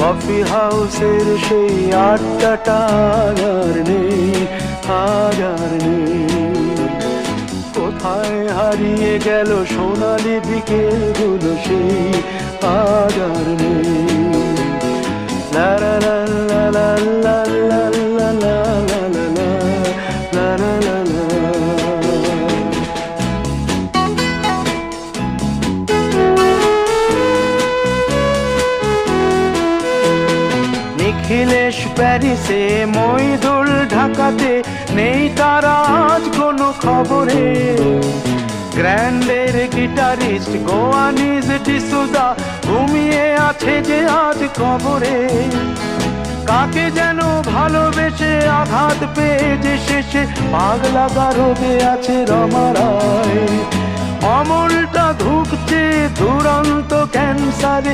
Coffee হাউসের সেই আড্ডাটা আর নেই, আর নেই। কোথায় হারিয়ে গেল সোনালি বিকেলগুলো সেই আর নেই। লা লা লা লা লা লা লা লা লা লা লা লা লা লা। নিখিলেশ প্যারিসে, মইদুল ঢাকাতে, নেই তারা আজ কোনো খবরে। গ্র্যান্ডের গিটারিস্ট গোয়ানিজ ডিসুজা ঘুমিয়ে আছে যে আজ কবরে। কাকে যেন ভালোবেসে আঘাত পেয়ে যে শেষে পাগলা গারদে আছে রমা রায়। অমলটা ধুকছে দুরন্ত ক্যান্সারে।